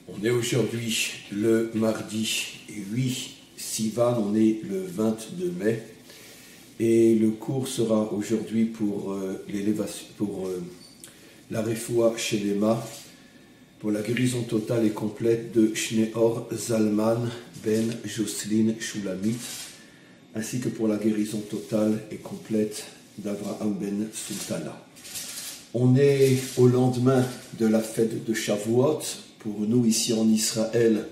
On est aujourd'hui le mardi 8 Sivan, on est le 22 mai et le cours sera aujourd'hui pour la Refoua Shelema, pour la guérison totale et complète de Shneor Zalman ben Jocelyn Shulamit, ainsi que pour la guérison totale et complète d'Avraham ben Sultana. On est au lendemain de la fête de Shavuot. Pour nous, ici en Israël,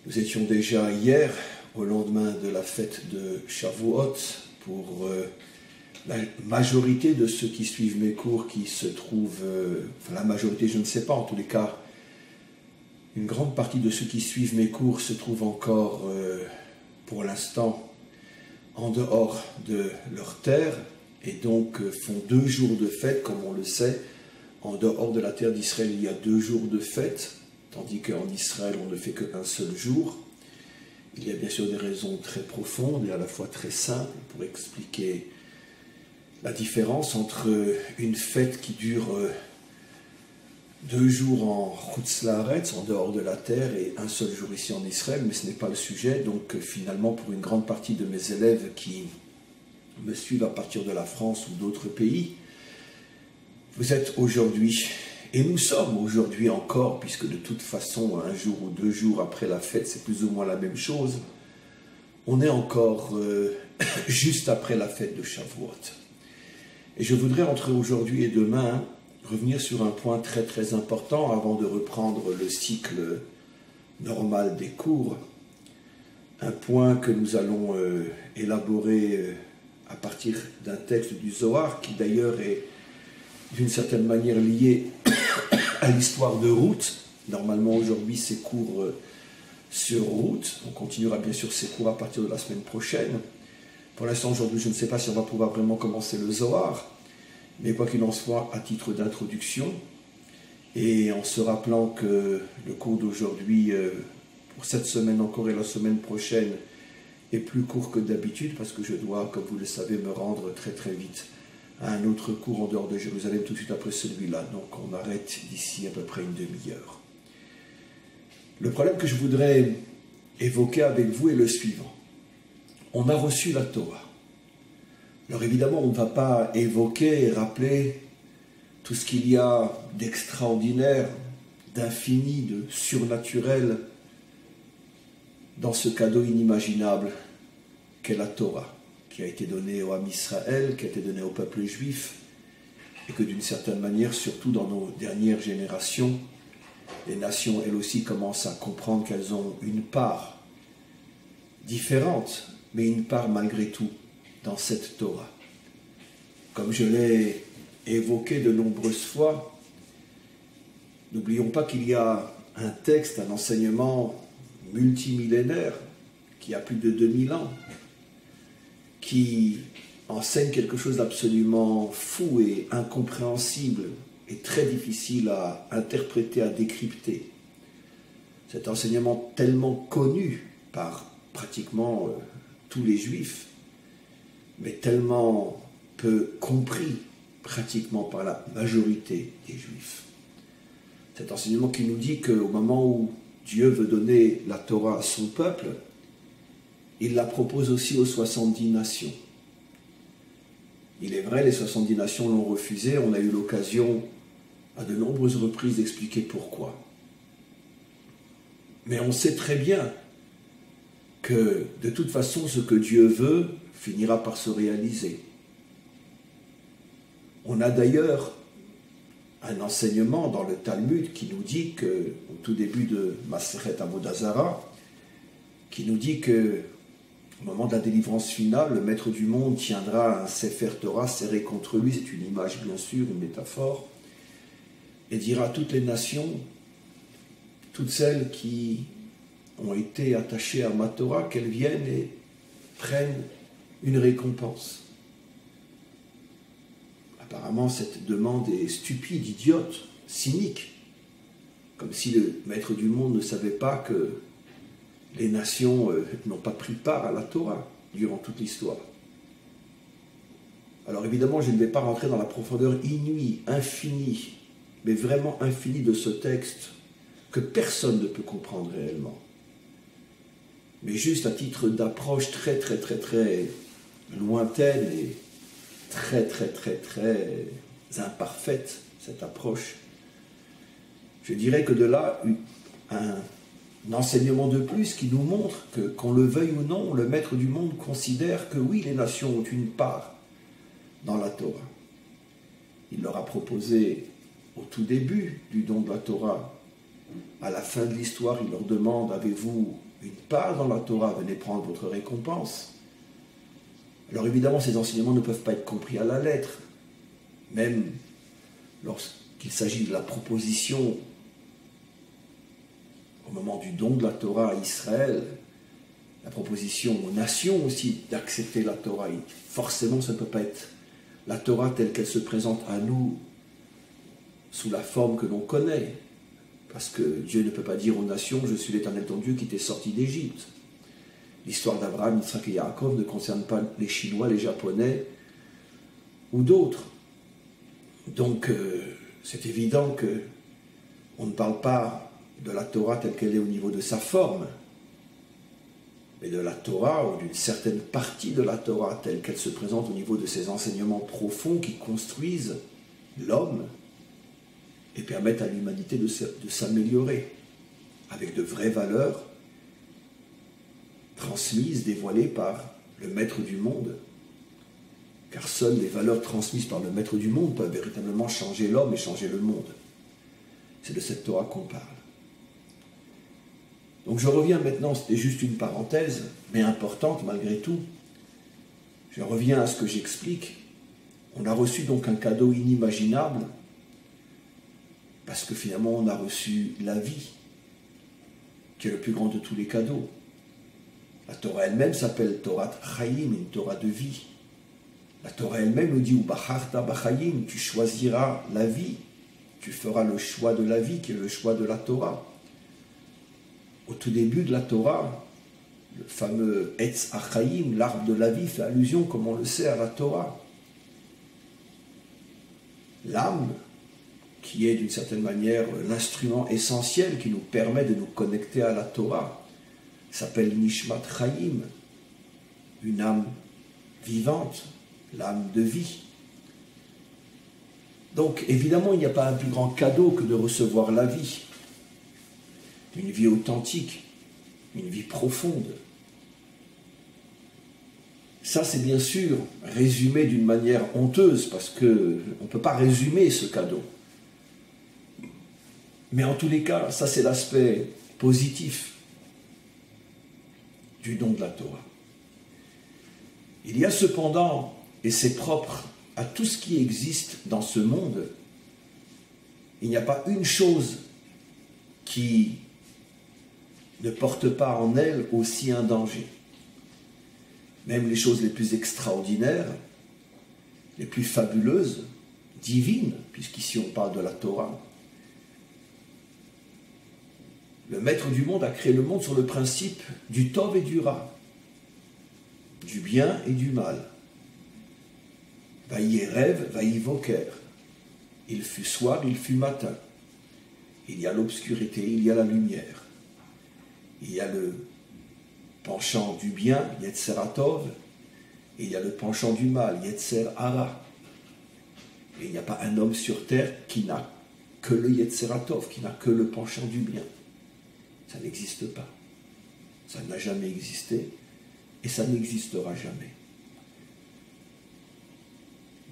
nous étions déjà hier au lendemain de la fête de Shavuot. Pour la majorité de ceux qui suivent mes cours, qui se trouvent, la majorité, je ne sais pas, en tous les cas, une grande partie de ceux qui suivent mes cours se trouvent encore, pour l'instant, en dehors de leur terre, et donc font 2 jours de fête, comme on le sait. En dehors de la terre d'Israël, il y a 2 jours de fête, tandis qu'en Israël, on ne fait qu'un seul jour. Il y a bien sûr des raisons très profondes et à la fois très simples pour expliquer la différence entre une fête qui dure 2 jours en Chutz Laaretz, en dehors de la terre, et un seul jour ici en Israël, mais ce n'est pas le sujet. Donc finalement, pour une grande partie de mes élèves qui me suivent à partir de la France ou d'autres pays, vous êtes aujourd'hui, et nous sommes aujourd'hui encore, puisque de toute façon, 1 jour ou 2 jours après la fête, c'est plus ou moins la même chose, on est encore juste après la fête de Shavuot. Et je voudrais entre aujourd'hui et demain revenir sur un point très très important avant de reprendre le cycle normal des cours. Un point que nous allons élaborer à partir d'un texte du Zohar, qui d'ailleurs est d'une certaine manière lié à l'histoire de Ruth. Normalement aujourd'hui c'est cours sur Ruth. On continuera bien sûr ces cours à partir de la semaine prochaine. Pour l'instant aujourd'hui je ne sais pas si on va pouvoir vraiment commencer le Zohar, mais quoi qu'il en soit, à titre d'introduction, et en se rappelant que le cours d'aujourd'hui, pour cette semaine encore et la semaine prochaine, est plus court que d'habitude, parce que je dois, comme vous le savez, me rendre très très vite à un autre cours en dehors de Jérusalem tout de suite après celui-là. Donc on arrête d'ici à peu près une demi-heure. Le problème que je voudrais évoquer avec vous est le suivant. On a reçu la Torah. Alors évidemment, on ne va pas évoquer et rappeler tout ce qu'il y a d'extraordinaire, d'infini, de surnaturel dans ce cadeau inimaginable qu'est la Torah, qui a été donné au Ham Israël, qui a été donné au peuple juif, et que d'une certaine manière, surtout dans nos dernières générations, les nations, elles aussi, commencent à comprendre qu'elles ont une part différente, mais une part malgré tout dans cette Torah. Comme je l'ai évoqué de nombreuses fois, n'oublions pas qu'il y a un texte, un enseignement multimillénaire, qui a plus de 2000 ans, qui enseigne quelque chose d'absolument fou et incompréhensible et très difficile à interpréter, à décrypter. Cet enseignement tellement connu par pratiquement tous les juifs, mais tellement peu compris pratiquement par la majorité des juifs. Cet enseignement qui nous dit qu'au moment où Dieu veut donner la Torah à son peuple, il la propose aussi aux 70 nations. Il est vrai, les 70 nations l'ont refusé. On a eu l'occasion à de nombreuses reprises d'expliquer pourquoi. Mais on sait très bien que de toute façon, ce que Dieu veut finira par se réaliser. On a d'ailleurs un enseignement dans le Talmud qui nous dit que, au tout début de Masechet Avodah Zarah, qui nous dit que au moment de la délivrance finale, le maître du monde tiendra un Sefer Torah serré contre lui, c'est une image bien sûr, une métaphore, et dira à toutes les nations, toutes celles qui ont été attachées à ma Torah, qu'elles viennent et prennent une récompense. Apparemment, cette demande est stupide, idiote, cynique, comme si le maître du monde ne savait pas que les nations n'ont pas pris part à la Torah durant toute l'histoire. Alors évidemment, je ne vais pas rentrer dans la profondeur inouïe, infinie, mais vraiment infinie de ce texte que personne ne peut comprendre réellement. Mais juste à titre d'approche très lointaine et très imparfaite, cette approche, je dirais que de là, un enseignement de plus qui nous montre que, qu'on le veuille ou non, le maître du monde considère que oui, les nations ont une part dans la Torah. Il leur a proposé au tout début du don de la Torah, à la fin de l'histoire, il leur demande, avez-vous une part dans la Torah, venez prendre votre récompense. Alors évidemment, ces enseignements ne peuvent pas être compris à la lettre, même lorsqu'il s'agit de la proposition au moment du don de la Torah à Israël, la proposition aux nations aussi d'accepter la Torah. Forcément, ça ne peut pas être la Torah telle qu'elle se présente à nous sous la forme que l'on connaît. Parce que Dieu ne peut pas dire aux nations « Je suis l'Éternel ton Dieu qui t'est sorti d'Égypte ». L'histoire d'Abraham, Yitzhak et Yaakov ne concerne pas les Chinois, les Japonais ou d'autres. Donc, c'est évident qu'on ne parle pas de la Torah telle qu'elle est au niveau de sa forme, mais de la Torah ou d'une certaine partie de la Torah telle qu'elle se présente au niveau de ses enseignements profonds qui construisent l'homme et permettent à l'humanité de s'améliorer avec de vraies valeurs transmises, dévoilées par le maître du monde. Car seules les valeurs transmises par le maître du monde peuvent véritablement changer l'homme et changer le monde. C'est de cette Torah qu'on parle. Donc je reviens maintenant, c'était juste une parenthèse, mais importante malgré tout. Je reviens à ce que j'explique. On a reçu donc un cadeau inimaginable, parce que finalement on a reçu la vie, qui est le plus grand de tous les cadeaux. La Torah elle-même s'appelle Torah Chaim, une Torah de vie. La Torah elle-même nous dit « Ubacharta bachayim » tu choisiras la vie, tu feras le choix de la vie, qui est le choix de la Torah. Au tout début de la Torah, le fameux Etz HaChaim, l'arbre de la vie, fait allusion, comme on le sait, à la Torah. L'âme, qui est d'une certaine manière l'instrument essentiel qui nous permet de nous connecter à la Torah, s'appelle Nishmat Chaim, une âme vivante, l'âme de vie. Donc évidemment, il n'y a pas un plus grand cadeau que de recevoir la vie, une vie authentique, une vie profonde. Ça, c'est bien sûr résumé d'une manière honteuse, parce qu'on ne peut pas résumer ce cadeau. Mais en tous les cas, ça c'est l'aspect positif du don de la Torah. Il y a cependant, et c'est propre à tout ce qui existe dans ce monde, il n'y a pas une chose qui ne porte pas en elle aussi un danger. Même les choses les plus extraordinaires, les plus fabuleuses, divines, puisqu'ici on parle de la Torah, le maître du monde a créé le monde sur le principe du Tov et du Ra, du bien et du mal. Vaïe rêve, vaïe voker. Il fut soir, il fut matin. Il y a l'obscurité, il y a la lumière. Il y a le penchant du bien, Yetzer HaTov, et il y a le penchant du mal, Yetzer Hara. Et il n'y a pas un homme sur terre qui n'a que le Yetzer HaTov, qui n'a que le penchant du bien. Ça n'existe pas. Ça n'a jamais existé et ça n'existera jamais.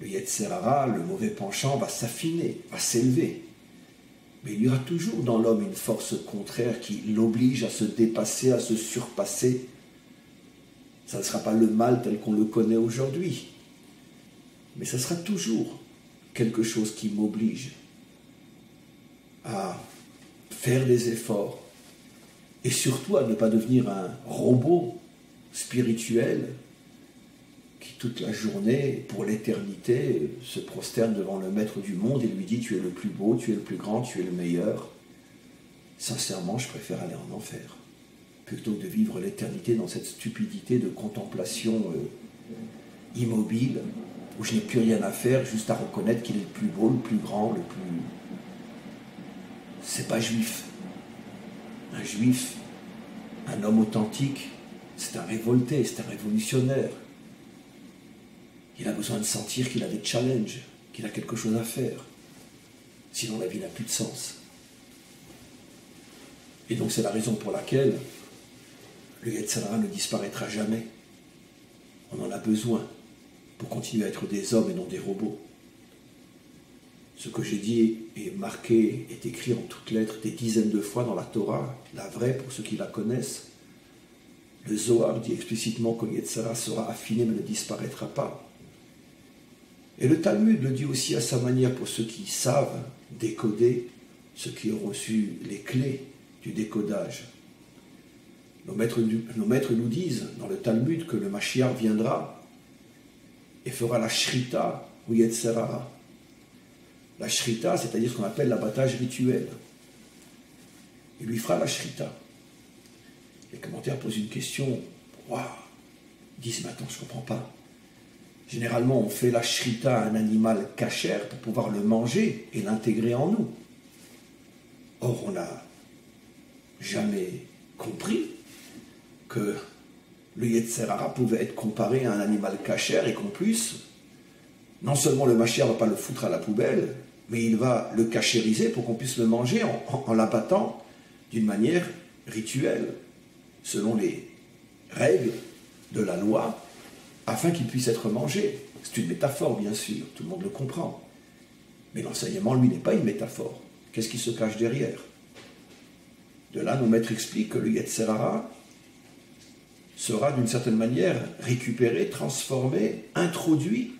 Le Yetzer Hara, le mauvais penchant, va s'affiner, va s'élever. Mais il y aura toujours dans l'homme une force contraire qui l'oblige à se dépasser, à se surpasser. Ça ne sera pas le mal tel qu'on le connaît aujourd'hui, mais ça sera toujours quelque chose qui m'oblige à faire des efforts et surtout à ne pas devenir un robot spirituel qui toute la journée, pour l'éternité, se prosterne devant le maître du monde et lui dit « Tu es le plus beau, tu es le plus grand, tu es le meilleur ». Sincèrement, je préfère aller en enfer, plutôt que de vivre l'éternité dans cette stupidité de contemplation immobile, où je n'ai plus rien à faire, juste à reconnaître qu'il est le plus beau, le plus grand, le plus... C'est pas juif. un juif, un homme authentique, c'est un révolté, c'est un révolutionnaire. Il a besoin de sentir qu'il a des challenges, qu'il a quelque chose à faire. Sinon la vie n'a plus de sens. Et donc c'est la raison pour laquelle le Yetzer Hara ne disparaîtra jamais. On en a besoin pour continuer à être des hommes et non des robots. Ce que j'ai dit est marqué, est écrit en toutes lettres des dizaines de fois dans la Torah, la vraie pour ceux qui la connaissent. Le Zohar dit explicitement que le Yetzer Hara sera affiné mais ne disparaîtra pas. Et le Talmud le dit aussi à sa manière pour ceux qui savent décoder, ceux qui ont reçu les clés du décodage. Nos maîtres nous disent dans le Talmud que le Mashiach viendra et fera la shrita au Yetzer Hara. La shrita, c'est-à-dire ce qu'on appelle l'abattage rituel. Il lui fera la shrita. Les commentaires posent une question. Waouh! Ils disent, mais attends, je ne comprends pas. Généralement, on fait la shrita à un animal cachère pour pouvoir le manger et l'intégrer en nous. Or, on n'a jamais compris que le Yetzer Hara pouvait être comparé à un animal cachère et qu'en plus, non seulement le Mashiach ne va pas le foutre à la poubelle, mais il va le cachériser pour qu'on puisse le manger en l'abattant d'une manière rituelle, selon les règles de la loi, afin qu'il puisse être mangé. C'est une métaphore, bien sûr, tout le monde le comprend. Mais l'enseignement, lui, n'est pas une métaphore. Qu'est-ce qui se cache derrière? De là, nos maîtres expliquent que le Yetzer Hara sera d'une certaine manière récupéré, transformé, introduit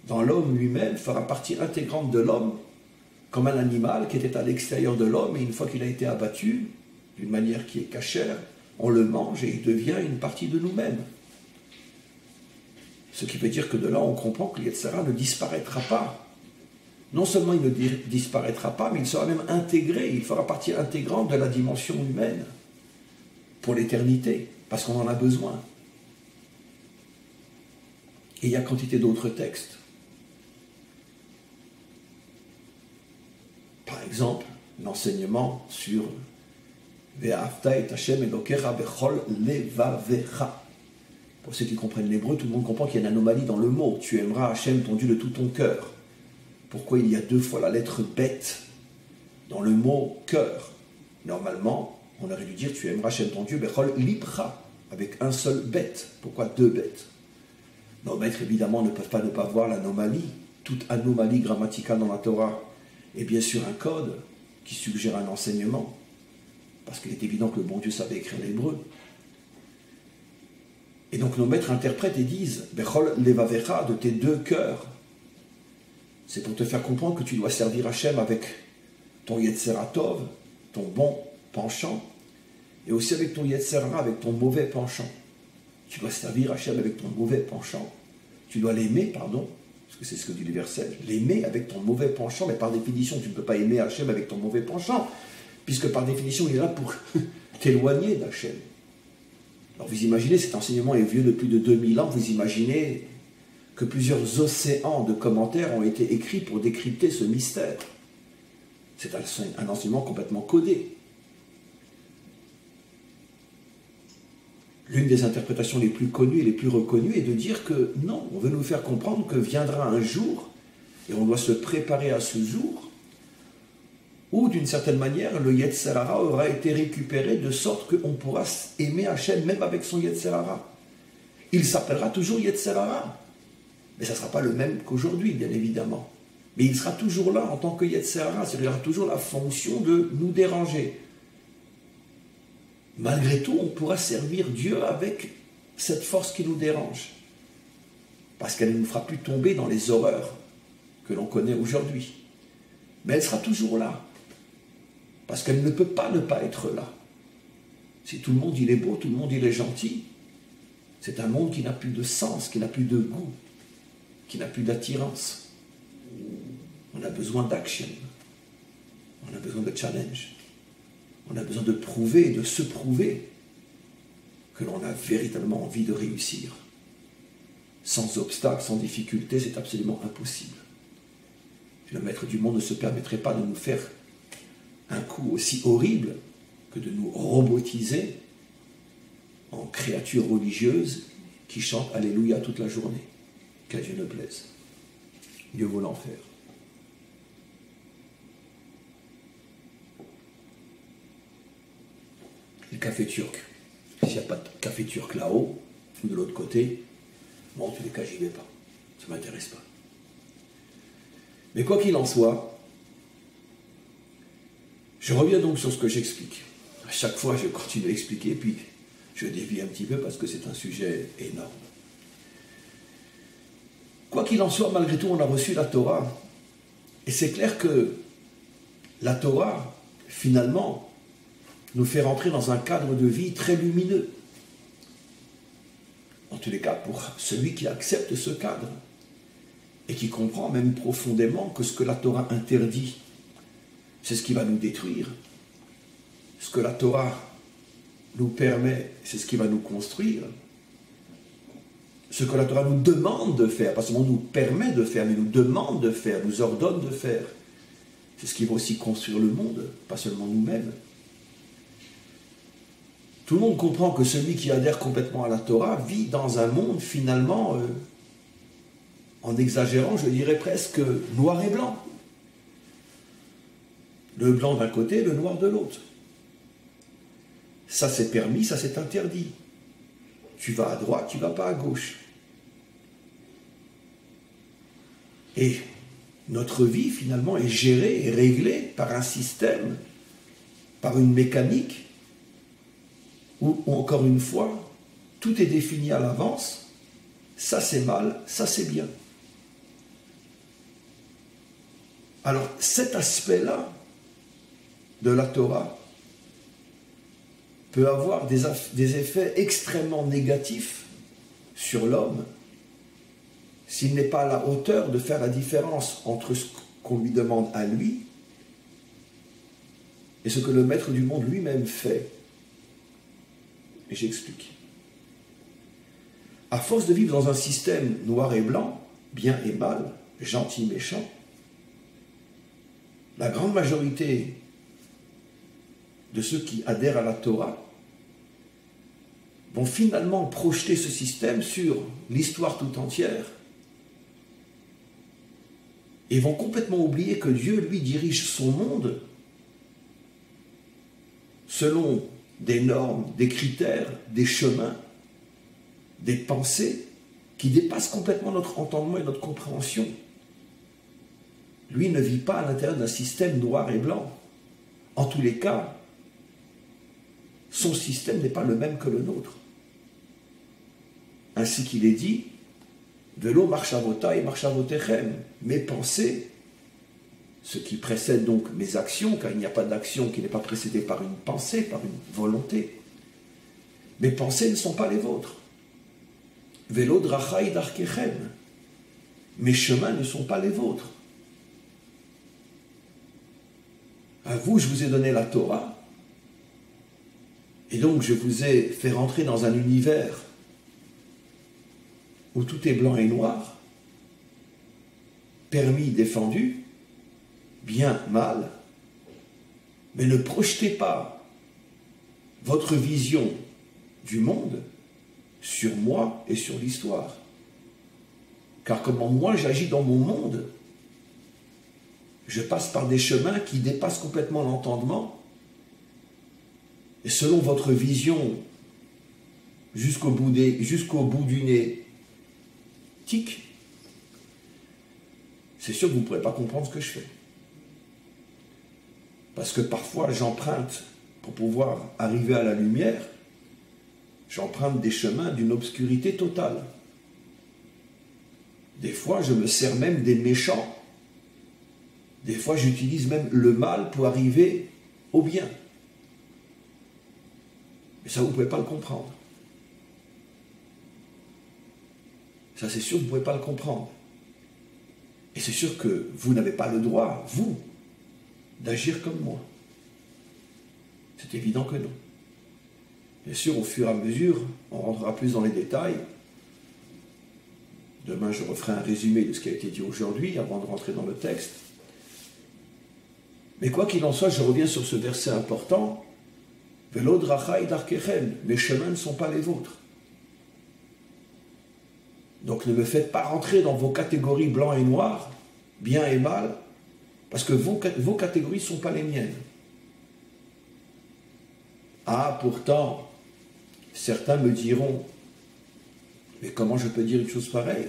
dans l'homme lui-même, fera partie intégrante de l'homme, comme un animal qui était à l'extérieur de l'homme, et une fois qu'il a été abattu, d'une manière qui est cachère, on le mange et il devient une partie de nous-mêmes. Ce qui veut dire que de là, on comprend que le Yetzer Hara ne disparaîtra pas. Non seulement il ne disparaîtra pas, mais il sera même intégré, il fera partie intégrante de la dimension humaine pour l'éternité, parce qu'on en a besoin. Et il y a quantité d'autres textes. Par exemple, l'enseignement sur Ve'ahavta et Hashem Elokecha bechol levavecha. Pour ceux qui comprennent l'hébreu, tout le monde comprend qu'il y a une anomalie dans le mot. Tu aimeras Hashem ton Dieu de tout ton cœur. Pourquoi il y a 2 fois la lettre bête dans le mot cœur? Normalement, on aurait dû dire tu aimeras Hashem ton Dieu bechol libra, avec un seul bête. Pourquoi 2 bêtes? Nos maîtres, évidemment, ne peuvent pas ne pas voir l'anomalie. Toute anomalie grammaticale dans la Torah est bien sûr un code qui suggère un enseignement. Parce qu'il est évident que le bon Dieu savait écrire l'hébreu. Et donc nos maîtres interprètent et disent Bechol levavecha, de tes 2 cœurs. C'est pour te faire comprendre que tu dois servir Hachem avec ton Yetzer Hara Tov, ton bon penchant, et aussi avec ton Yetzer Hara, avec ton mauvais penchant. Tu dois servir Hachem avec ton mauvais penchant. Tu dois l'aimer, pardon, parce que c'est ce que dit le verset, l'aimer avec ton mauvais penchant, mais par définition, tu ne peux pas aimer Hachem avec ton mauvais penchant, puisque par définition, il est là pour t'éloigner d'Hachem. Alors vous imaginez, cet enseignement est vieux de plus de 2000 ans, vous imaginez que plusieurs océans de commentaires ont été écrits pour décrypter ce mystère. C'est un enseignement complètement codé. L'une des interprétations les plus connues et les plus reconnues est de dire que non, on veut nous faire comprendre que viendra un jour, et on doit se préparer à ce jour, où d'une certaine manière, le Yetzer Hara aura été récupéré de sorte qu'on pourra aimer Hachem même avec son Yetzer Hara. Il s'appellera toujours Yetzer Hara, mais ça ne sera pas le même qu'aujourd'hui, bien évidemment. Mais il sera toujours là en tant que Yetzer Hara, c'est-à-dire qu'il aura toujours la fonction de nous déranger. Malgré tout, on pourra servir Dieu avec cette force qui nous dérange, parce qu'elle ne nous fera plus tomber dans les horreurs que l'on connaît aujourd'hui. Mais elle sera toujours là, parce qu'elle ne peut pas ne pas être là. Si tout le monde il est beau, tout le monde il est gentil, c'est un monde qui n'a plus de sens, qui n'a plus de goût, qui n'a plus d'attirance. On a besoin d'action, on a besoin de challenge, on a besoin de prouver, de se prouver que l'on a véritablement envie de réussir. Sans obstacle, sans difficulté, c'est absolument impossible. Le maître du monde ne se permettrait pas de nous faire un coup aussi horrible que de nous robotiser en créatures religieuses qui chantent Alléluia toute la journée. Qu'à Dieu ne plaise. Dieu vaut l'enfer. Le café turc. S'il n'y a pas de café turc là-haut, ou de l'autre côté, bon, en tous les cas, j'y vais pas. Ça ne m'intéresse pas. Mais quoi qu'il en soit, je reviens donc sur ce que j'explique. À chaque fois, je continue à expliquer, puis je dévie un petit peu parce que c'est un sujet énorme. Quoi qu'il en soit, malgré tout, on a reçu la Torah. Et c'est clair que la Torah, finalement, nous fait rentrer dans un cadre de vie très lumineux. En tous les cas, pour celui qui accepte ce cadre et qui comprend même profondément que ce que la Torah interdit, c'est ce qui va nous détruire. Ce que la Torah nous permet, c'est ce qui va nous construire. Ce que la Torah nous demande de faire, pas seulement nous permet de faire, mais nous demande de faire, nous ordonne de faire, c'est ce qui va aussi construire le monde, pas seulement nous-mêmes. Tout le monde comprend que celui qui adhère complètement à la Torah vit dans un monde finalement, en exagérant, je dirais presque noir et blanc. Le blanc d'un côté, le noir de l'autre. Ça c'est permis, ça c'est interdit. Tu vas à droite, tu ne vas pas à gauche. Et notre vie finalement est gérée et réglée par un système, par une mécanique, où, encore une fois, tout est défini à l'avance, ça c'est mal, ça c'est bien. Alors cet aspect-là de la Torah peut avoir des effets extrêmement négatifs sur l'homme s'il n'est pas à la hauteur de faire la différence entre ce qu'on lui demande à lui et ce que le maître du monde lui-même fait. Et j'explique. À force de vivre dans un système noir et blanc, bien et mal, gentil, méchant, la grande majorité de ceux qui adhèrent à la Torah vont finalement projeter ce système sur l'histoire tout entière et vont complètement oublier que Dieu, lui, dirige son monde selon des normes, des critères, des chemins, des pensées qui dépassent complètement notre entendement et notre compréhension. Lui ne vit pas à l'intérieur d'un système noir et blanc. En tous les cas, son système n'est pas le même que le nôtre. Ainsi qu'il est dit, Velo marchavota et marchavotechem, mes pensées, ce qui précède donc mes actions, car il n'y a pas d'action qui n'est pas précédée par une pensée, par une volonté. Mes pensées ne sont pas les vôtres. Velo drachai darkechem, mes chemins ne sont pas les vôtres. À vous, je vous ai donné la Torah, et donc je vous ai fait rentrer dans un univers où tout est blanc et noir, permis, défendu, bien, mal, mais ne projetez pas votre vision du monde sur moi et sur l'histoire. Car comment moi j'agis dans mon monde, je passe par des chemins qui dépassent complètement l'entendement, et selon votre vision jusqu'au bout du nez, tic, c'est sûr que vous ne pourrez pas comprendre ce que je fais. Parce que parfois j'emprunte, pour pouvoir arriver à la lumière, j'emprunte des chemins d'une obscurité totale. Des fois je me sers même des méchants. Des fois j'utilise même le mal pour arriver au bien. Mais ça vous ne pouvez pas le comprendre. Ça c'est sûr que vous ne pouvez pas le comprendre. Et c'est sûr que vous n'avez pas le droit, vous, d'agir comme moi. C'est évident que non. Bien sûr, au fur et à mesure, on rentrera plus dans les détails. Demain, je referai un résumé de ce qui a été dit aujourd'hui, avant de rentrer dans le texte. Mais quoi qu'il en soit, je reviens sur ce verset important. Velo drachai darkechem, mes chemins ne sont pas les vôtres. Donc ne me faites pas rentrer dans vos catégories blanc et noir, bien et mal, parce que vos catégories ne sont pas les miennes. Ah, pourtant, certains me diront, mais comment je peux dire une chose pareille?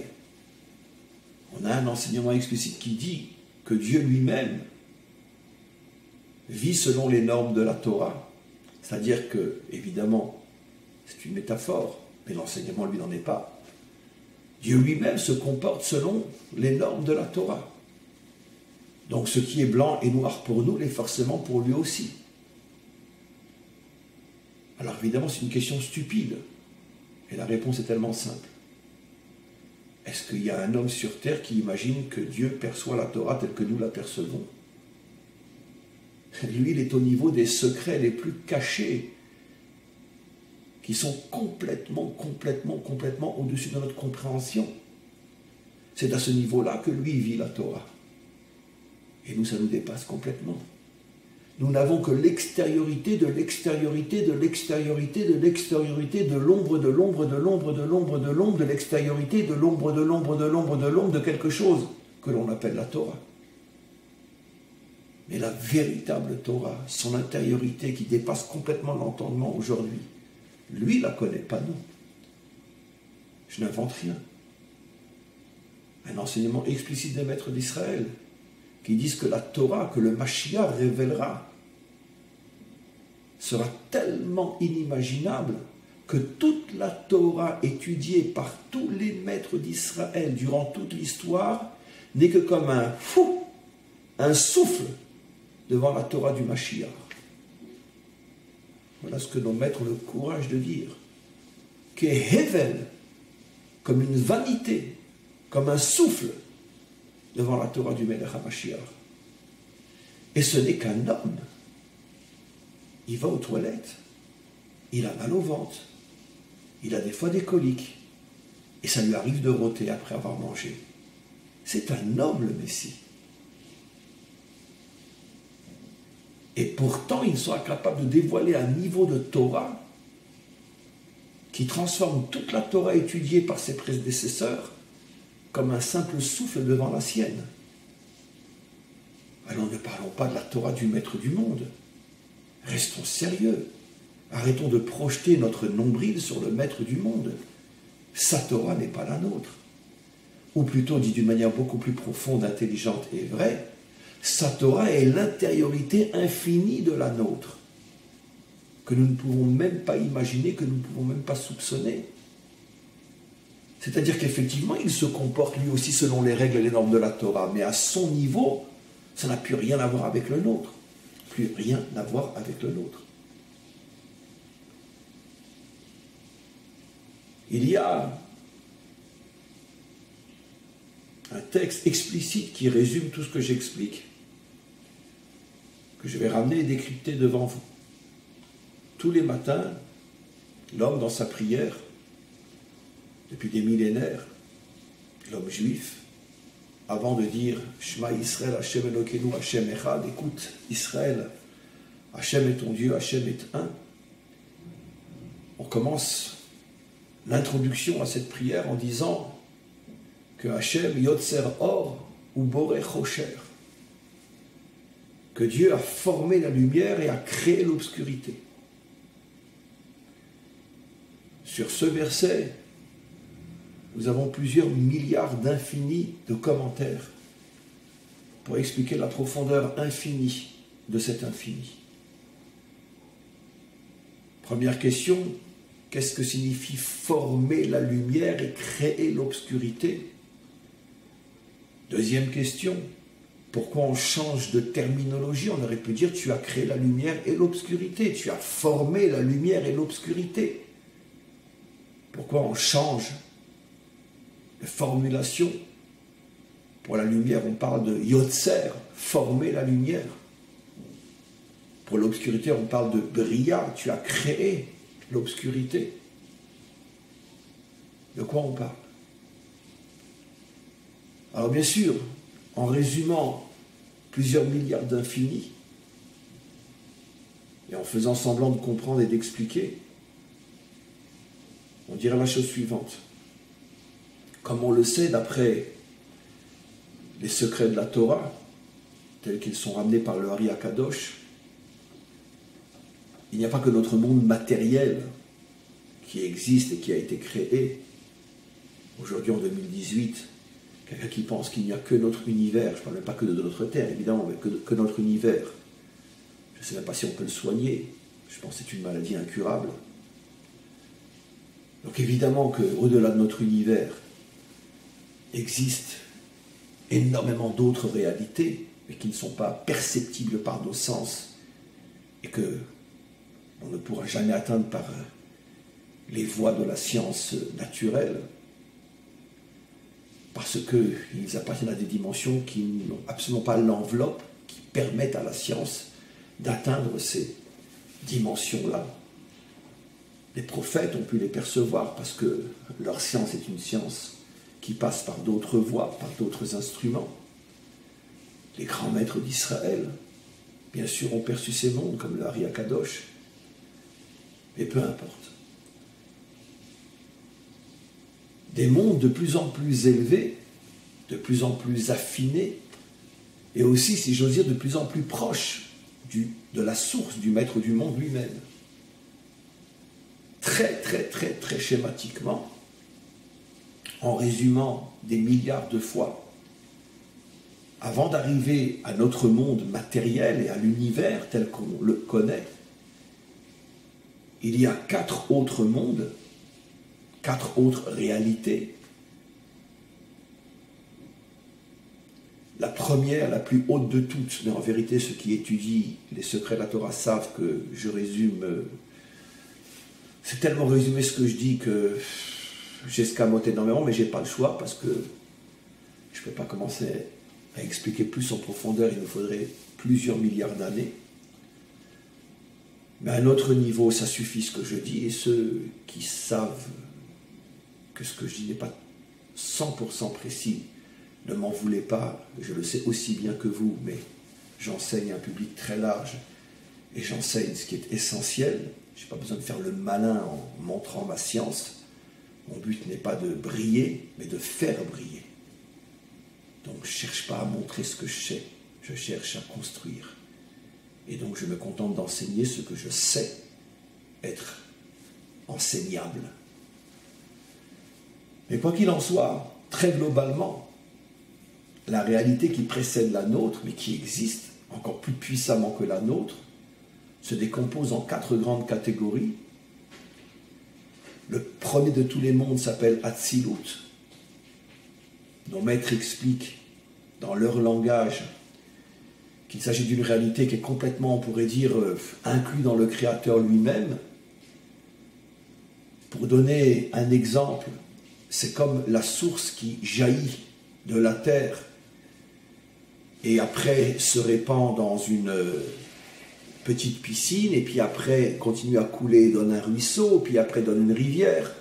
On a un enseignement explicite qui dit que Dieu lui-même vit selon les normes de la Torah. C'est-à-dire que, évidemment, c'est une métaphore, mais l'enseignement, lui, n'en est pas. Dieu lui-même se comporte selon les normes de la Torah. Donc ce qui est blanc et noir pour nous l'est forcément pour lui aussi. Alors évidemment, c'est une question stupide. Et la réponse est tellement simple. Est-ce qu'il y a un homme sur terre qui imagine que Dieu perçoit la Torah telle que nous la percevons? Lui, il est au niveau des secrets les plus cachés, qui sont complètement au-dessus de notre compréhension. C'est à ce niveau-là que lui vit la Torah. Et nous, ça nous dépasse complètement. Nous n'avons que l'extériorité de l'extériorité de l'extériorité de l'extériorité de l'ombre de l'ombre de l'ombre de l'ombre de l'ombre de l'extériorité de l'ombre de l'ombre de l'ombre de l'ombre de quelque chose que l'on appelle la Torah. Mais la véritable Torah, son intériorité qui dépasse complètement l'entendement aujourd'hui, lui la connaît, pas nous. Je n'invente rien. Un enseignement explicite des maîtres d'Israël qui disent que la Torah, que le Mashiach révélera, sera tellement inimaginable que toute la Torah étudiée par tous les maîtres d'Israël durant toute l'histoire n'est que comme un fou, un souffle devant la Torah du Mashiach. Voilà ce que nos maîtres ont le courage de dire. Qu'est Hevel, comme une vanité, comme un souffle devant la Torah du Melech HaMashiach. Et ce n'est qu'un homme. Il va aux toilettes, il a mal au ventre, il a des fois des coliques, et ça lui arrive de rôter après avoir mangé. C'est un homme, le Messie. Et pourtant, il sera capable de dévoiler un niveau de Torah qui transforme toute la Torah étudiée par ses prédécesseurs comme un simple souffle devant la sienne. Alors ne parlons pas de la Torah du maître du monde. Restons sérieux. Arrêtons de projeter notre nombril sur le maître du monde. Sa Torah n'est pas la nôtre. Ou plutôt, dit d'une manière beaucoup plus profonde, intelligente et vraie, sa Torah est l'intériorité infinie de la nôtre, que nous ne pouvons même pas imaginer, que nous ne pouvons même pas soupçonner. C'est-à-dire qu'effectivement, il se comporte lui aussi selon les règles et les normes de la Torah, mais à son niveau, ça n'a plus rien à voir avec le nôtre. Plus rien à voir avec le nôtre. Il y a un texte explicite qui résume tout ce que j'explique, que je vais ramener et décrypter devant vous. Tous les matins, l'homme dans sa prière, depuis des millénaires, l'homme juif, avant de dire Shema Israël, Hashem Elokeinu, Hashem Echad, écoute Israël, Hashem est ton Dieu, Hashem est un, on commence l'introduction à cette prière en disant que Hashem Yotzer Or ou Boré Chosher, que Dieu a formé la lumière et a créé l'obscurité. Sur ce verset, nous avons plusieurs milliards d'infinis de commentaires pour expliquer la profondeur infinie de cet infini. Première question, qu'est-ce que signifie former la lumière et créer l'obscurité? Deuxième question, pourquoi on change de terminologie? On aurait pu dire tu as créé la lumière et l'obscurité, tu as formé la lumière et l'obscurité. Pourquoi on change de formulation? Pour la lumière, on parle de Yotzer, former la lumière. Pour l'obscurité, on parle de Bria, tu as créé l'obscurité. De quoi on parle? Alors bien sûr, en résumant plusieurs milliards d'infinis, Et en faisant semblant de comprendre et d'expliquer, on dirait la chose suivante. Comme on le sait d'après les secrets de la Torah, tels qu'ils sont ramenés par le Ari Akadosh, il n'y a pas que notre monde matériel qui existe et qui a été créé. Aujourd'hui, en 2018, quelqu'un qui pense qu'il n'y a que notre univers, je ne parle même pas que de notre Terre, évidemment, mais que notre univers. Je ne sais même pas si on peut le soigner. Je pense que c'est une maladie incurable. Donc évidemment qu'au-delà de notre univers, existe énormément d'autres réalités, mais qui ne sont pas perceptibles par nos sens, et que on ne pourra jamais atteindre par les voies de la science naturelle, parce qu'ils appartiennent à des dimensions qui n'ont absolument pas l'enveloppe qui permettent à la science d'atteindre ces dimensions-là. Les prophètes ont pu les percevoir parce que leur science est une science qui passe par d'autres voies, par d'autres instruments. Les grands maîtres d'Israël, bien sûr, ont perçu ces mondes comme le Ari Akadosh, mais peu importe. Des mondes de plus en plus élevés, de plus en plus affinés, et aussi, si j'ose dire, de plus en plus proches de la source du maître du monde lui-même. Très, très, très, très schématiquement, en résumant des milliards de fois, avant d'arriver à notre monde matériel et à l'univers tel qu'on le connaît, il y a 4 autres mondes, 4 autres réalités. La première, la plus haute de toutes, mais en vérité, ceux qui étudient les secrets de la Torah savent que je résume. C'est tellement résumé ce que je dis que j'escamote énormément, mais je n'ai pas le choix parce que je ne peux pas commencer à expliquer plus en profondeur, il nous faudrait plusieurs milliards d'années. Mais à un autre niveau, ça suffit ce que je dis, et ceux qui savent que ce que je dis n'est pas 100% précis, ne m'en voulez pas, je le sais aussi bien que vous, mais j'enseigne à un public très large, et j'enseigne ce qui est essentiel. Je n'ai pas besoin de faire le malin en montrant ma science. Mon but n'est pas de briller, mais de faire briller. Donc je ne cherche pas à montrer ce que je sais, je cherche à construire. Et donc je me contente d'enseigner ce que je sais être enseignable. Mais quoi qu'il en soit, très globalement, la réalité qui précède la nôtre, mais qui existe encore plus puissamment que la nôtre, se décompose en 4 grandes catégories. Le premier de tous les mondes s'appelle Hatzilut. Nos maîtres expliquent dans leur langage qu'il s'agit d'une réalité qui est complètement, on pourrait dire, inclue dans le Créateur lui-même. Pour donner un exemple, c'est comme la source qui jaillit de la terre et après se répand dans une petite piscine, et puis après continue à couler, donne un ruisseau, puis après donne une rivière.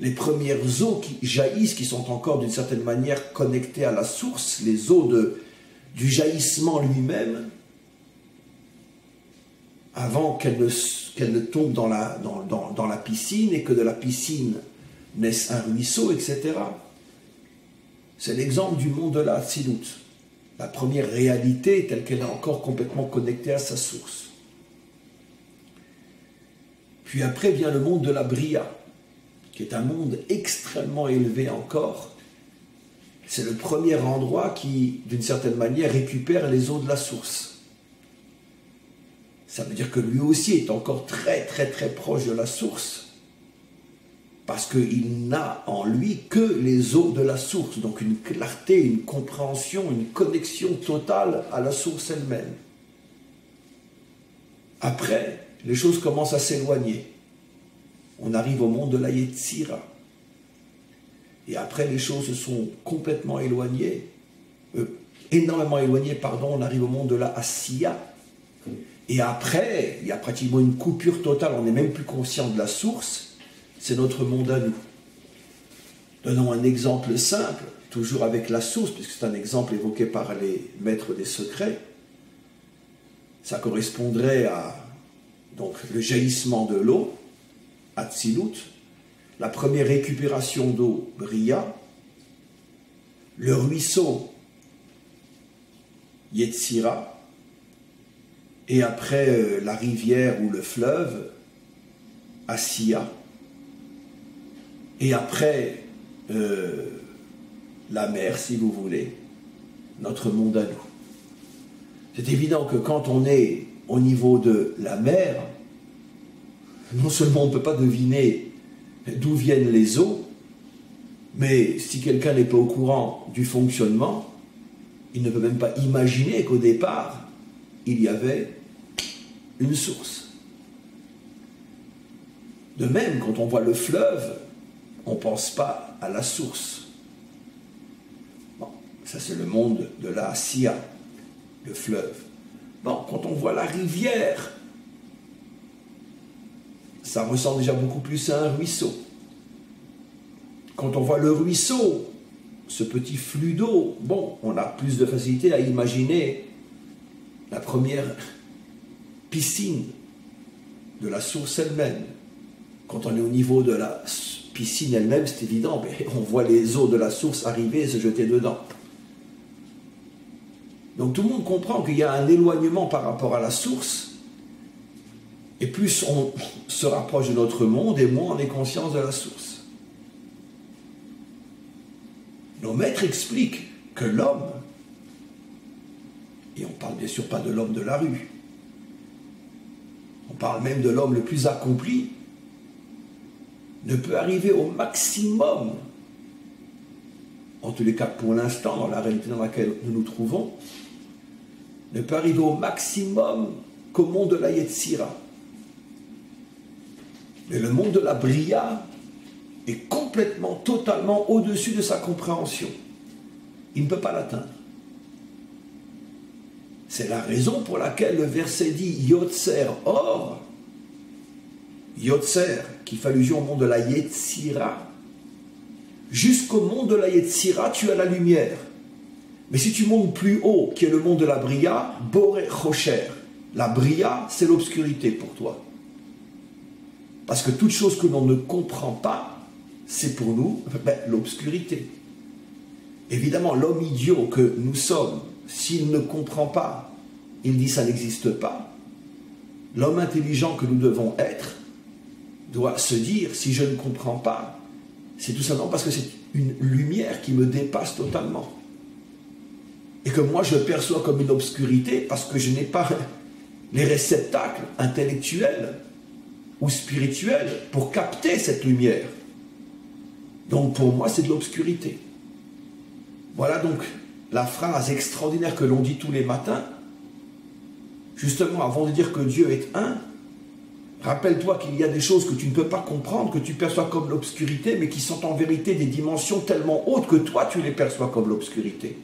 Les premières eaux qui jaillissent, qui sont encore d'une certaine manière connectées à la source, les eaux du jaillissement lui-même, avant qu'elles ne tombent dans la piscine, et que de la piscine naisse un ruisseau, etc. C'est l'exemple du monde de la Hatzilut, la première réalité telle qu'elle est encore complètement connectée à sa source. Puis après vient le monde de la Bria, qui est un monde extrêmement élevé encore. C'est le premier endroit qui, d'une certaine manière, récupère les eaux de la source. Ça veut dire que lui aussi est encore très très très proche de la source, parce qu'il n'a en lui que les eaux de la source, donc une clarté, une compréhension, une connexion totale à la source elle-même. Après, les choses commencent à s'éloigner. On arrive au monde de la Yetzira. Et après, les choses se sont complètement éloignées, énormément éloignées, on arrive au monde de la Asiya. Et après, il y a pratiquement une coupure totale, on n'est même plus conscient de la source. C'est notre monde à nous. Donnons un exemple simple, toujours avec la source, puisque c'est un exemple évoqué par les maîtres des secrets. Ça correspondrait à donc le jaillissement de l'eau, Atzilut, la première récupération d'eau, Bria, le ruisseau, Yetzira, et après la rivière ou le fleuve, Asiya, et après la mer, si vous voulez, notre monde à nous. C'est évident que quand on est au niveau de la mer, non seulement on ne peut pas deviner d'où viennent les eaux, mais si quelqu'un n'est pas au courant du fonctionnement, il ne peut même pas imaginer qu'au départ, il y avait une source. De même, quand on voit le fleuve, on ne pense pas à la source. Bon, ça c'est le monde de la Asiya, le fleuve. Bon, quand on voit la rivière, ça ressemble déjà beaucoup plus à un ruisseau. Quand on voit le ruisseau, ce petit flux d'eau, bon, on a plus de facilité à imaginer la première piscine de la source elle-même. Quand on est au niveau de la piscine elle-même, c'est évident, mais on voit les eaux de la source arriver et se jeter dedans. Donc tout le monde comprend qu'il y a un éloignement par rapport à la source, et plus on se rapproche de notre monde, et moins on est conscient de la source. Nos maîtres expliquent que l'homme, et on ne parle bien sûr pas de l'homme de la rue, on parle même de l'homme le plus accompli, ne peut arriver au maximum, en tous les cas pour l'instant, dans la réalité dans laquelle nous nous trouvons, ne peut arriver au maximum qu'au monde de la Yetzira. Mais le monde de la Bria est complètement, totalement au-dessus de sa compréhension. Il ne peut pas l'atteindre. C'est la raison pour laquelle le verset dit « Yotzer or », Yotzer, qui fait allusion au monde de la Yetzira. Jusqu'au monde de la Yetzira, tu as la lumière. Mais si tu montes plus haut, qui est le monde de la Bria, Boré Chocher, la Bria, c'est l'obscurité pour toi. Parce que toute chose que l'on ne comprend pas, c'est pour nous l'obscurité. Évidemment, l'homme idiot que nous sommes, s'il ne comprend pas, il dit ça n'existe pas. L'homme intelligent que nous devons être doit se dire, si je ne comprends pas, c'est tout simplement parce que c'est une lumière qui me dépasse totalement. Et que moi je perçois comme une obscurité parce que je n'ai pas les réceptacles intellectuels ou spirituels pour capter cette lumière. Donc pour moi c'est de l'obscurité. Voilà donc la phrase extraordinaire que l'on dit tous les matins, justement avant de dire que Dieu est un. Rappelle-toi qu'il y a des choses que tu ne peux pas comprendre, que tu perçois comme l'obscurité, mais qui sont en vérité des dimensions tellement hautes que toi tu les perçois comme l'obscurité.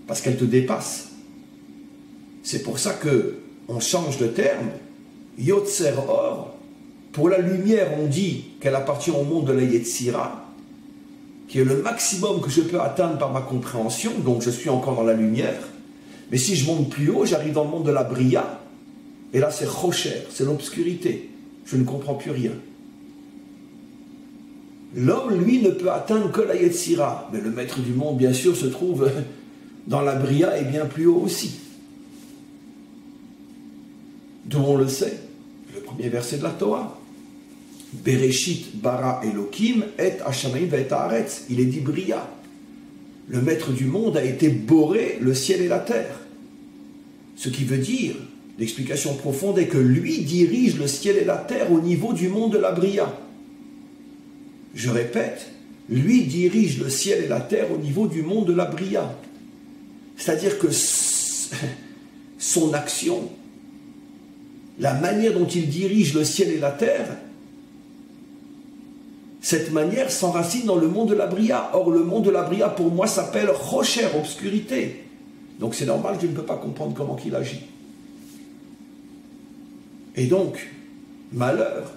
Parce qu'elles te dépassent. C'est pour ça qu'on change de terme. Yotzer or, pour la lumière on dit qu'elle appartient au monde de la Yetzira, qui est le maximum que je peux atteindre par ma compréhension, donc je suis encore dans la lumière. Mais si je monte plus haut, j'arrive dans le monde de la Bria, et là c'est Chocher, c'est l'obscurité. Je ne comprends plus rien. L'homme, lui, ne peut atteindre que la Yetzira, mais le maître du monde, bien sûr, se trouve dans la Bria et bien plus haut aussi. D'où on le sait, le premier verset de la Torah. Bereshit bara Elohim et Hashamayim et Haaretz. Il est dit Bria. Le maître du monde a été boré le ciel et la terre. Ce qui veut dire, l'explication profonde est que lui dirige le ciel et la terre au niveau du monde de la Bria. Je répète, lui dirige le ciel et la terre au niveau du monde de la Bria. C'est-à-dire que son action, la manière dont il dirige le ciel et la terre, cette manière s'enracine dans le monde de la Bria. Or, le monde de la Bria, pour moi, s'appelle Chocher, obscurité. Donc, c'est normal, je ne peux pas comprendre comment il agit. Et donc, malheur,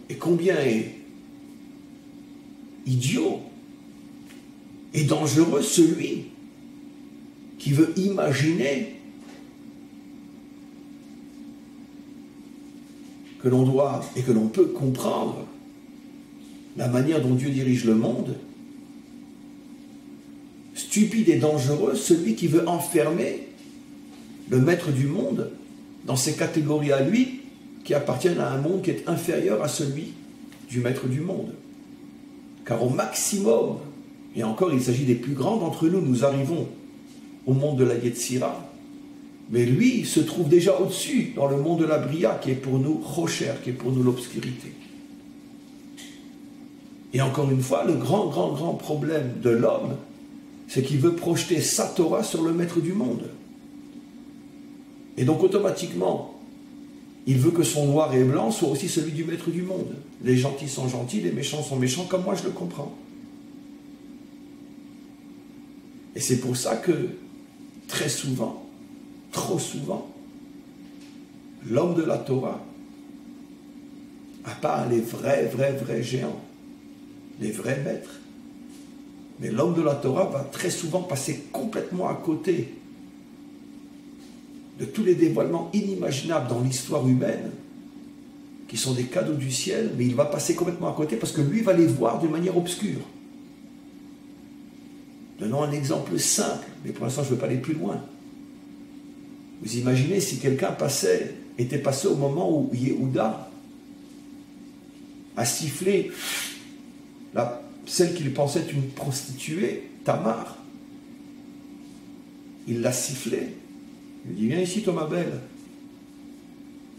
et combien est idiot et dangereux celui qui veut imaginer que l'on doit et que l'on peut comprendre la manière dont Dieu dirige le monde, stupide et dangereux celui qui veut enfermer le maître du monde dans ses catégories à lui qui appartiennent à un monde qui est inférieur à celui du maître du monde. Car au maximum, et encore il s'agit des plus grands d'entre nous, nous arrivons au monde de la Yetzira, mais lui se trouve déjà au-dessus dans le monde de la Bria qui est pour nous Rocher, qui est pour nous l'obscurité. Et encore une fois, le grand problème de l'homme, c'est qu'il veut projeter sa Torah sur le maître du monde. Et donc automatiquement, il veut que son noir et blanc soit aussi celui du maître du monde. Les gentils sont gentils, les méchants sont méchants, comme moi je le comprends. Et c'est pour ça que, très souvent, trop souvent, l'homme de la Torah, à part les vrais géants, les vrais maîtres, mais l'homme de la Torah va très souvent passer complètement à côté de tous les dévoilements inimaginables dans l'histoire humaine, qui sont des cadeaux du ciel, mais il va passer complètement à côté parce que lui va les voir d'une manière obscure. Donnons un exemple simple, mais pour l'instant je ne veux pas aller plus loin. Vous imaginez si quelqu'un était passé au moment où Yehuda a sifflé celle qu'il pensait être une prostituée, Tamar. Il l'a sifflé. Il lui dit, viens ici, Thomas Belle.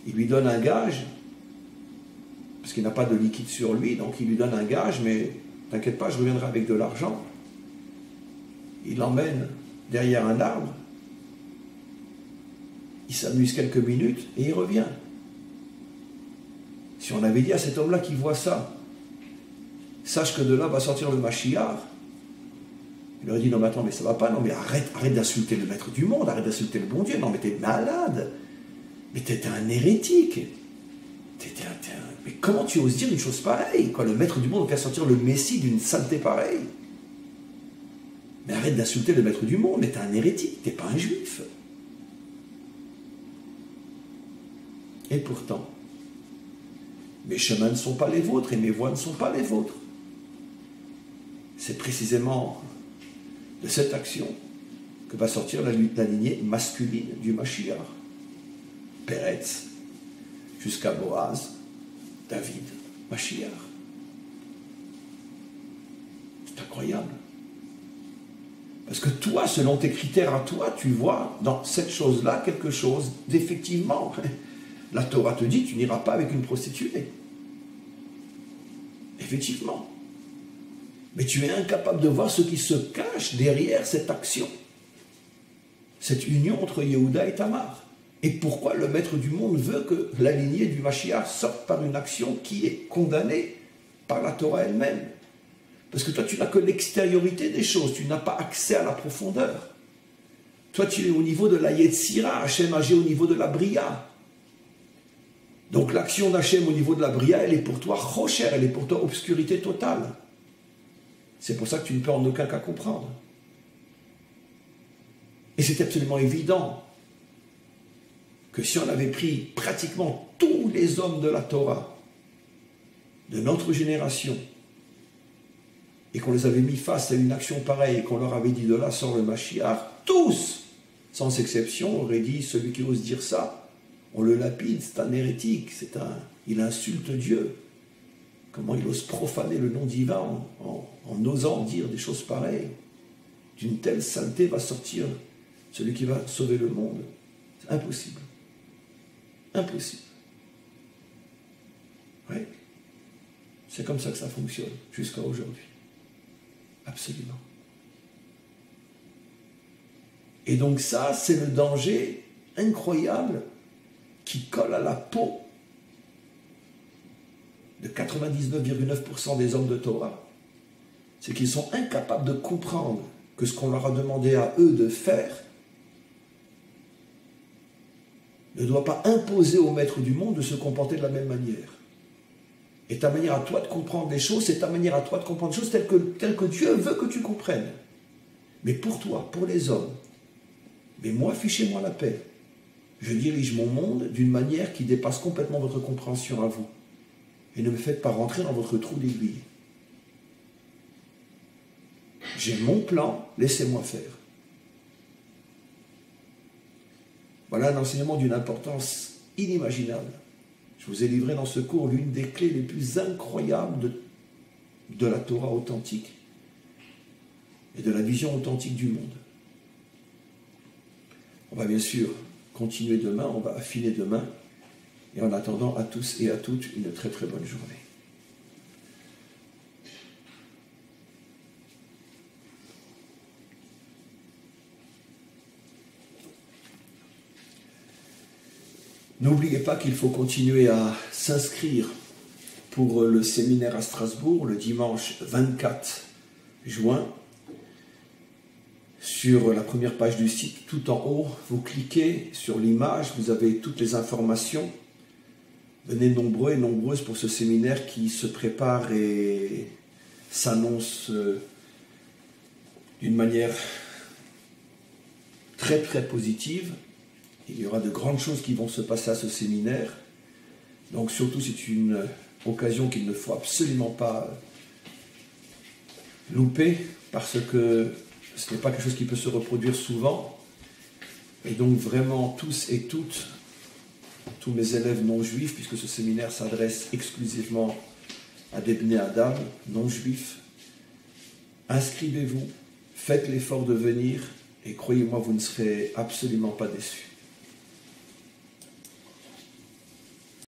Il lui donne un gage, parce qu'il n'a pas de liquide sur lui, donc il lui donne un gage, mais t'inquiète pas, je reviendrai avec de l'argent. Il l'emmène derrière un arbre, il s'amuse quelques minutes et il revient. Si on avait dit à cet homme-là qui voit ça, sache que de là va sortir le Mashiach, il aurait dit, non mais attends, mais ça va pas, non mais arrête d'insulter le maître du monde, arrête d'insulter le bon Dieu, non mais t'es malade, mais t'es un hérétique, mais comment tu oses dire une chose pareille, quoi, le maître du monde va sortir le Messie d'une saleté pareille? Mais arrête d'insulter le maître du monde, mais t'es un hérétique, t'es pas un juif. Et pourtant, mes chemins ne sont pas les vôtres et mes voies ne sont pas les vôtres. C'est précisément de cette action que va sortir la lignée masculine du Mashiach. Peretz, jusqu'à Boaz, David, Mashiach. C'est incroyable. Parce que toi, selon tes critères à toi, tu vois dans cette chose-là quelque chose d'effectivement. La Torah te dit, tu n'iras pas avec une prostituée. Effectivement. Mais tu es incapable de voir ce qui se cache derrière cette action. Cette union entre Yehuda et Tamar. Et pourquoi le maître du monde veut que la lignée du Mashiach sorte par une action qui est condamnée par la Torah elle-même. Parce que toi, tu n'as que l'extériorité des choses, tu n'as pas accès à la profondeur. Toi, tu es au niveau de la Yetzira, Hachem agit au niveau de la Bria. Donc l'action d'Hachem au niveau de la Bria, elle est pour toi Rocher, elle est pour toi obscurité totale. C'est pour ça que tu ne peux en aucun cas comprendre. Et c'est absolument évident que si on avait pris pratiquement tous les hommes de la Torah, de notre génération, et qu'on les avait mis face à une action pareille, et qu'on leur avait dit de là sort le Mashiach, tous, sans exception, auraient dit, celui qui ose dire ça, on le lapide, c'est un hérétique, il insulte Dieu. Comment il ose profaner le nom divin en osant dire des choses pareilles? D'une telle saleté va sortir celui qui va sauver le monde. C'est impossible. Impossible. Oui. C'est comme ça que ça fonctionne, jusqu'à aujourd'hui. Absolument. Et donc ça, c'est le danger incroyable qui colle à la peau de 99,9% des hommes de Torah. C'est qu'ils sont incapables de comprendre que ce qu'on leur a demandé à eux de faire ne doit pas imposer au maître du monde de se comporter de la même manière. Et ta manière à toi de comprendre les choses, c'est ta manière à toi de comprendre les choses telles que Dieu veut que tu comprennes. Mais pour toi, pour les hommes, mais moi, fichez-moi la paix. Je dirige mon monde d'une manière qui dépasse complètement votre compréhension à vous. Et ne me faites pas rentrer dans votre trou d'aiguille. J'ai mon plan, laissez-moi faire. Voilà un enseignement d'une importance inimaginable. Je vous ai livré dans ce cours l'une des clés les plus incroyables de la Torah authentique et de la vision authentique du monde. On va bien sûr continuer demain, on va affiner demain, et en attendant à tous et à toutes une très très bonne journée. N'oubliez pas qu'il faut continuer à s'inscrire pour le séminaire à Strasbourg le dimanche 24 juin. Sur la première page du site, tout en haut, vous cliquez sur l'image, vous avez toutes les informations. Venez nombreux et nombreuses pour ce séminaire qui se prépare et s'annonce d'une manière très très positive. Il y aura de grandes choses qui vont se passer à ce séminaire. Donc surtout, c'est une occasion qu'il ne faut absolument pas louper, parce que ce n'est pas quelque chose qui peut se reproduire souvent. Et donc vraiment, tous et toutes, tous mes élèves non juifs, puisque ce séminaire s'adresse exclusivement à des Bnei Adam non juifs, inscrivez-vous, faites l'effort de venir, et croyez-moi, vous ne serez absolument pas déçus.